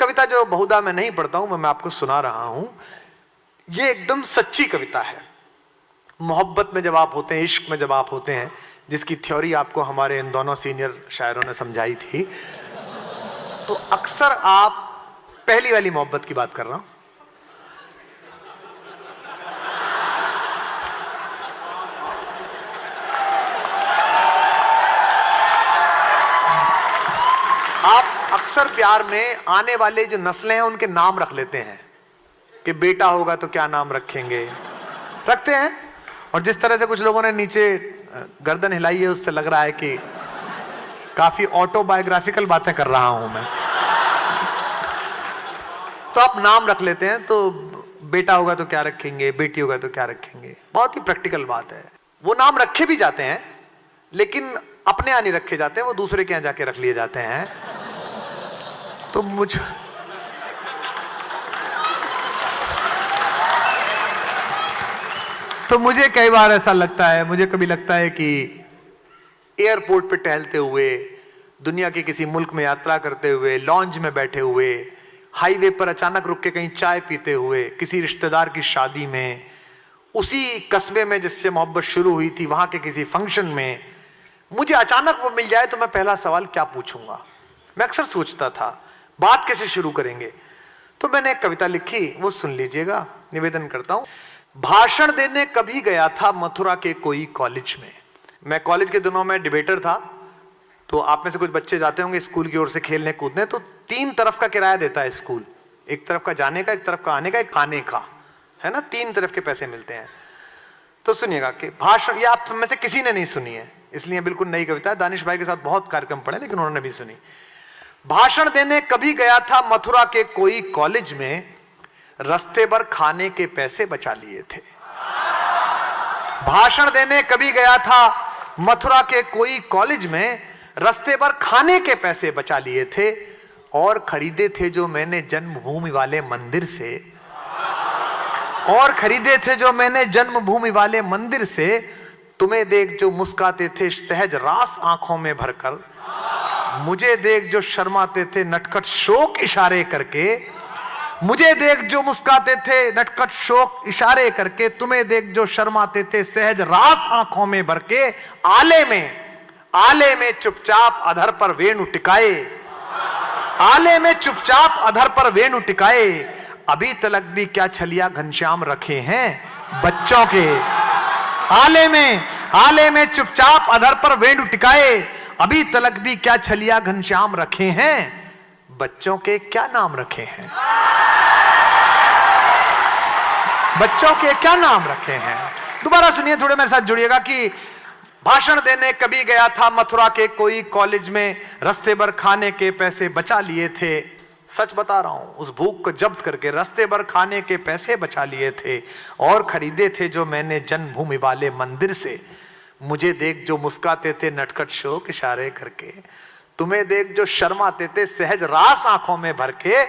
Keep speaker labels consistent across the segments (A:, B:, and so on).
A: कविता जो बहुधा मैं नहीं पढ़ता हूं, मैं आपको सुना रहा हूं। ये एकदम सच्ची कविता है। मोहब्बत में जब आप होते हैं, इश्क में जब आप होते हैं, जिसकी थ्योरी आपको हमारे इन दोनों सीनियर शायरों ने समझाई थी, तो अक्सर आप पहली वाली मोहब्बत की बात कर रहा हूं, आप अक्सर प्यार में आने वाले जो नस्लें हैं उनके नाम रख लेते हैं कि बेटा होगा तो क्या नाम रखेंगे, रखते हैं। और जिस तरह से कुछ लोगों ने नीचे गर्दन हिलाई है, उससे लग रहा है कि काफी ऑटोबायोग्राफिकल बातें कर रहा हूं मैं। तो आप नाम रख लेते हैं, तो बेटा होगा तो क्या रखेंगे, बेटी होगा तो क्या रखेंगे। बहुत ही प्रैक्टिकल बात है। वो नाम रखे भी जाते हैं, लेकिन अपने यहाँ नहीं रखे जाते, वो दूसरे के यहाँ जाके रख लिए जाते हैं। तो मुझे कई बार ऐसा लगता है, मुझे कभी लगता है कि एयरपोर्ट पे टहलते हुए, दुनिया के किसी मुल्क में यात्रा करते हुए, लॉन्ज में बैठे हुए, हाईवे पर अचानक रुक के कहीं चाय पीते हुए, किसी रिश्तेदार की शादी में, उसी कस्बे में जिससे मोहब्बत शुरू हुई थी, वहां के किसी फंक्शन में मुझे अचानक वो मिल जाए तो मैं पहला सवाल क्या पूछूंगा। मैं अक्सर सोचता था बात कैसे शुरू करेंगे। तो मैंने एक कविता लिखी, वो सुन लीजिएगा, निवेदन करता हूं। भाषण देने कभी गया था मथुरा के कोई कॉलेज में। मैं कॉलेज के दिनों में डिबेटर था, तो आप में से कुछ बच्चे जाते होंगे स्कूल की ओर से खेलने कूदने, तो 3 तरफ का किराया देता है स्कूल, एक तरफ का जाने का, एक तरफ का आने का, एक खाने का, है ना, 3 तरफ के पैसे मिलते हैं। तो सुनिएगा कि भाषण, ये आप में से किसी ने नहीं सुनी है, इसलिए बिल्कुल नई कविता है। दानिश भाई के साथ बहुत कार्यक्रम पढ़े, लेकिन उन्होंने भी सुनी। भाषण देने कभी गया था मथुरा के कोई कॉलेज में, रास्ते भर खाने के पैसे बचा लिए थे। भाषण देने कभी गया था मथुरा के कोई कॉलेज में, रास्ते भर खाने के पैसे बचा लिए थे, और खरीदे थे जो मैंने जन्मभूमि वाले मंदिर से, और खरीदे थे जो मैंने जन्मभूमि वाले मंदिर से। तुम्हें देख जो मुस्काते थे सहज रास आंखों में भरकर, मुझे देख जो शर्माते थे नटखट शोक इशारे करके, मुझे देख जो मुस्काते थे नटखट शोक इशारे करके, तुम्हें देख जो शर्माते थे सहज रास आंखों में भर के। आले में चुपचाप अधर पर वेणु टिकाए, आले में चुपचाप अधर पर वेणु टिकाए, अभी तलक भी क्या छलिया घनश्याम रखे हैं बच्चों के। आले में चुपचाप अधर पर वेणु टिकाए, अभी तलक भी क्या छलिया घनश्याम रखे हैं बच्चों के। क्या नाम रखे हैं बच्चों के, क्या नाम रखे हैं। दोबारा सुनिए, थोड़े मेरे साथ जुड़िएगा कि भाषण देने कभी गया था मथुरा के कोई कॉलेज में, रास्ते भर खाने के पैसे बचा लिए थे। सच बता रहा हूं, उस भूख को जब्त करके रास्ते भर खाने के पैसे बचा लिए थे, और खरीदे थे जो मैंने जन्मभूमि वाले मंदिर से। मुझे देख जो मुस्काते थे नटखट शोक इशारे करके, तुम्हें देख जो शर्माते थे सहज रास आंखों में भर के।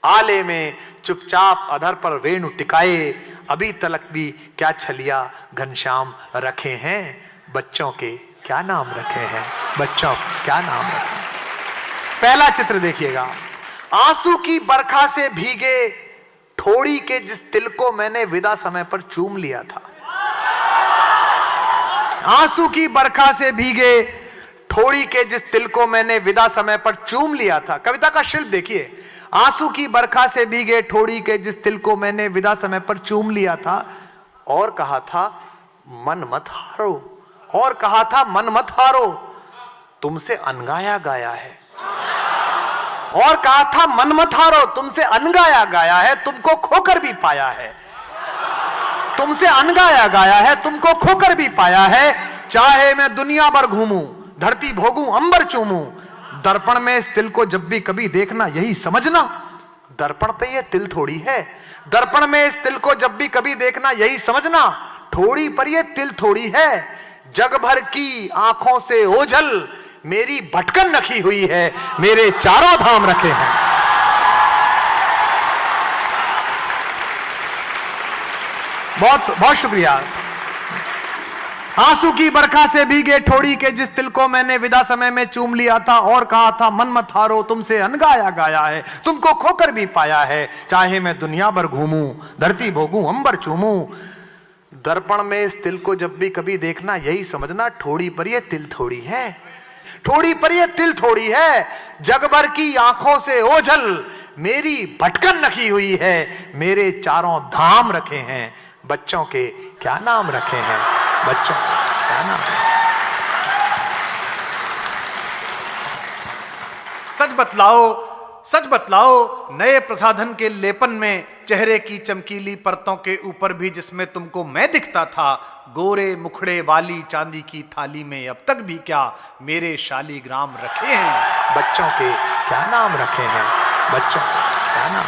A: आले में चुपचाप अधर पर वेणु टिकाए, अभी तलक भी क्या छलिया घनश्याम रखे हैं बच्चों के। क्या नाम रखे हैं बच्चों के, क्या नाम रखे हैं। पहला चित्र देखिएगा। आंसू की बरखा से भीगे ठोड़ी के जिस तिल को मैंने विदा समय पर चूम लिया था। आंसू की बरखा से भीगे ठोड़ी के जिस तिल को मैंने विदा समय पर चूम लिया था। कविता का शिल्प देखिए। आंसू की बरखा से भीगे ठोड़ी के जिस तिल को मैंने विदा समय पर चूम लिया था, और कहा था मन मत हारो, और कहा था मन मत हारो, तुमसे अनगाया गाया है। और कहा था मन मत हारो, तुमसे अनगाया गाया है, तुमको खोकर भी पाया है। तुमसे अनगाया गाया है, तुमको खोकर भी पाया है। चाहे मैं दुनिया भर घूमूं, धरती भोगूं, अंबर चूमूं, दर्पण में इस तिल को जब भी कभी देखना यही समझना। दर्पण पे ये तिल थोड़ी है, दर्पण में इस तिल को जब भी कभी देखना यही समझना। ठोड़ी पर ये तिल थोड़ी है, जग भर की आंखों से ओझल मेरी भटकन रखी हुई है, मेरे चारों धाम रखे हैं। बहुत बहुत शुक्रिया। आंसू की बरखा से भीगे ठोड़ी के जिस तिल को मैंने विदा समय में चूम लिया था और कहा था मन मत हारो, तुमसे अनगाया गाया है, तुमको खोकर भी पाया है। चाहे मैं दुनिया भर घूमूं, धरती भोगूं, अंबर चूमूं। दर्पण में इस तिल को जब भी कभी देखना, यही समझना ठोड़ी पर ये तिल थोड़ी है, ठोड़ी पर ये तिल थोड़ी है। जग भर की आंखों से ओझल मेरी भटकन रखी हुई है, मेरे चारों धाम रखे हैं, बच्चों के क्या नाम रखे हैं, बच्चों क्या नाम।
B: सच बतलाओ, सच बतलाओ, नए प्रसाधन के लेपन में चेहरे की चमकीली परतों के ऊपर भी जिसमें तुमको मैं दिखता था, गोरे मुखड़े वाली चांदी की थाली में अब तक भी क्या मेरे शालीग्राम रखे हैं,
A: बच्चों के क्या नाम रखे हैं, बच्चों क्या नाम,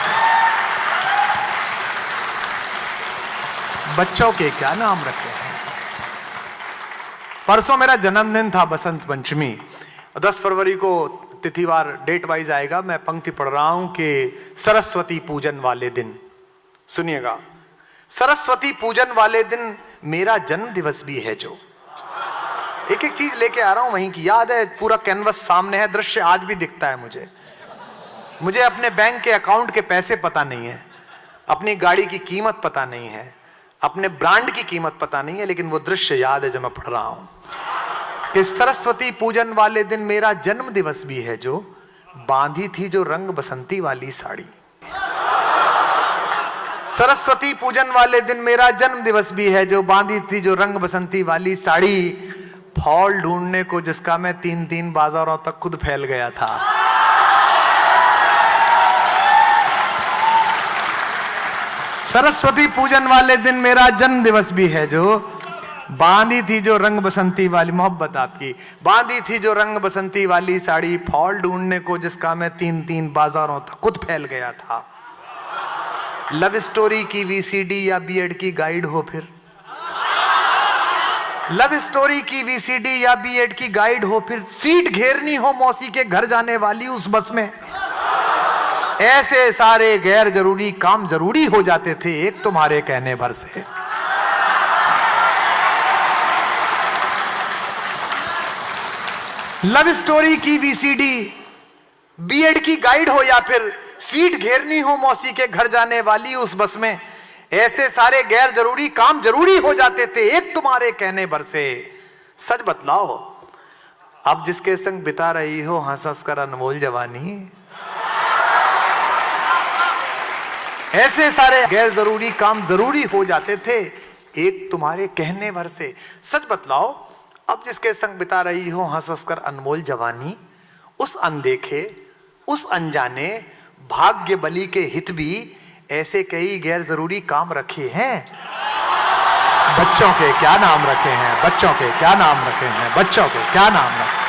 A: बच्चों के क्या नाम रखे हैं। परसों मेरा जन्मदिन था, बसंत पंचमी, 10 फरवरी को तिथिवार डेट वाइज आएगा। मैं पंक्ति पढ़ रहा हूं कि सरस्वती पूजन वाले दिन, सुनिएगा, सरस्वती पूजन वाले दिन मेरा जन्म दिवस भी है। जो एक एक चीज लेके आ रहा हूं वहीं की, याद है, पूरा कैनवस सामने है, दृश्य आज भी दिखता है मुझे अपने बैंक के अकाउंट के पैसे पता नहीं है, अपनी गाड़ी की कीमत पता नहीं है, अपने ब्रांड की कीमत पता नहीं है, लेकिन वो दृश्य याद है जो मैं पढ़ रहा हूं कि सरस्वती पूजन वाले दिन मेरा जन्म दिवस भी है, जो बांधी थी जो रंग बसंती वाली साड़ी। सरस्वती पूजन वाले दिन मेरा जन्म दिवस भी है, जो बांधी थी जो रंग बसंती वाली साड़ी, फॉल ढूंढने को जिसका मैं 3-3 बाजारों तक खुद फैल गया था। सरस्वती पूजन वाले दिन मेरा जन्म दिवस भी है, जो बांधी थी जो रंग बसंती वाली, मोहब्बत आपकी, बांधी थी जो रंग बसंती वाली साड़ी, फॉल ढूंढने को जिसका मैं 3-3 बाजारों तक खुद फैल गया था। लव स्टोरी की वीसीडी या बीएड की गाइड हो फिर, लव स्टोरी की वीसीडी या बीएड की गाइड हो फिर, सीट घेरनी हो मौसी के घर जाने वाली उस बस में, ऐसे सारे गैर जरूरी काम जरूरी हो जाते थे एक तुम्हारे कहने भर से। लव स्टोरी की वीसीडी, बीएड की गाइड हो या फिर सीट घेरनी हो मौसी के घर जाने वाली उस बस में, ऐसे सारे गैर जरूरी काम जरूरी हो जाते थे एक तुम्हारे कहने भर से। सच बतलाओ, अब जिसके संग बिता रही हो हंस हंस कर अनमोल जवानी, ऐसे सारे गैर जरूरी काम जरूरी हो जाते थे एक तुम्हारे कहने भर से। सच बतलाओ, अब जिसके संग बिता रही हो हंस हंस कर अनमोल जवानी, उस अनदेखे, उस अनजाने भाग्य बली के हित भी ऐसे कई गैर जरूरी काम रखे हैं, बच्चों के क्या नाम रखे हैं, बच्चों के क्या नाम रखे हैं, बच्चों के क्या नाम रखे हैं।